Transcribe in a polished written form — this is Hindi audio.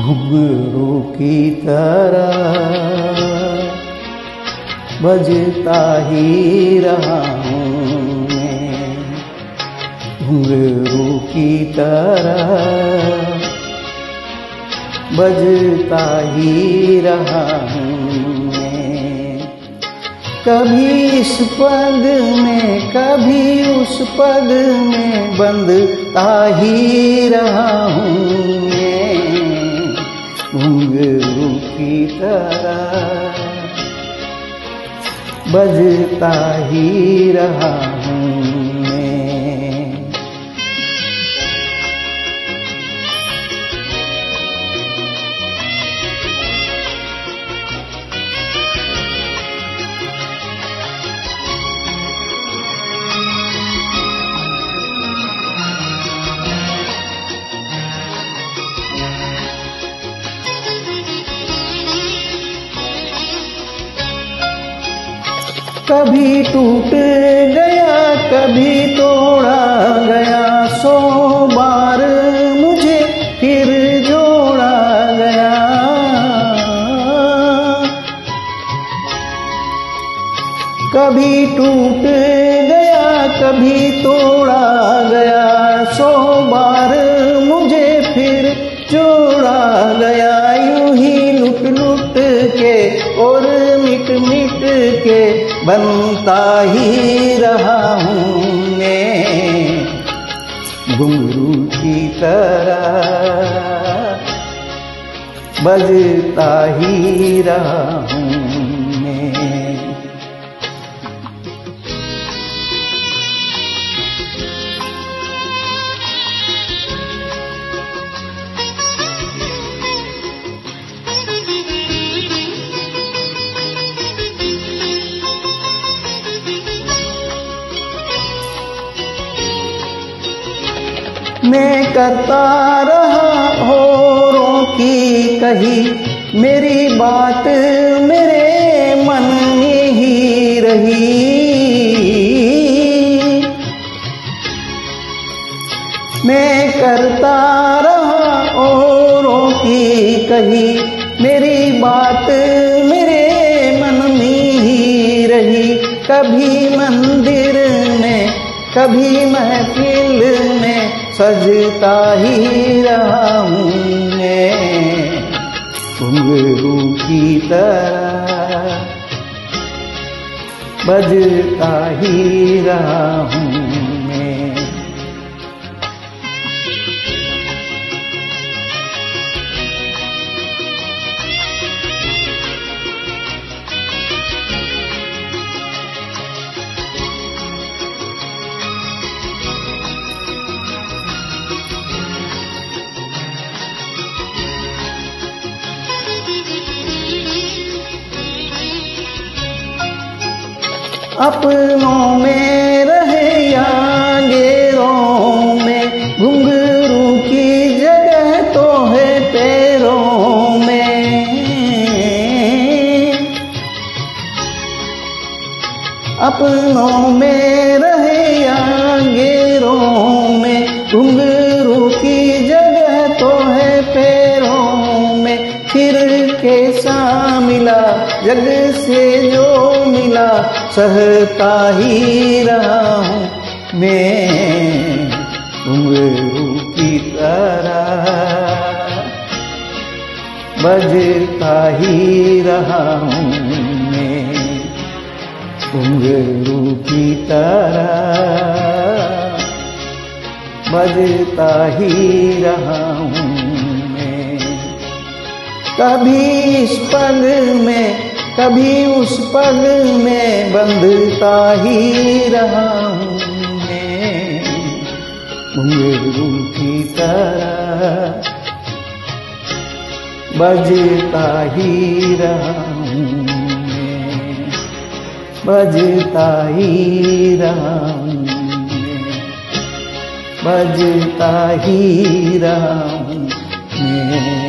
घुंघरू की तरह बजता ही रहा हूँ मैं, घुंघरू की तरह बजता ही रहा हूँ मैं। कभी इस पग में कभी उस पग में बंधता ही रहा हूँ मैं, घुंघरू की तरह बजता ही रहा हूँ मैं। कभी टूट गया कभी तोड़ा गया, 100 बार मुझे फिर जोड़ा गया। कभी टूट गया कभी तोड़ा गया, 100 बार मुझे फिर जोड़ा गया। यूं ही लुट लुट के और मिट मिट के बनता ही रहा हूँ मैं, घुंघरू की तरह बजता ही रहा हूँ मैं। मैं करता रहा औरों की कही, मेरी बात मेरे मन में ही रही। मैं करता रहा औरों की कही, मेरी बात मेरे मन में ही रही। कभी मंदिर में कभी महफिल में सजता ही रहा हूँ मैं, घुंघरू की तरह बजता ही रहा हूँ मैं। अपनों में रहे या गैरों में, घुंघरू की जगह तो है पैरों में। अपनों में रहे या गैरों में, घुंघरू की जगह तो है पैरों में। फिर कैसा मिला जग से जो मिला, सहता ही रहा हूँ मैं, घुंघरू की तरह बजता ही रहा हूँ मैं, घुंघरू की तरह बजता ही रहा हूँ मैं। कभी इस पग में कभी उस पग में बंधता ही रहा हूँ मैं, घुंघरू की तरह बजता ही रहा हूँ मैं, बजता ही रहा हूँ मैं, बजता ही रहा हूँ मैं।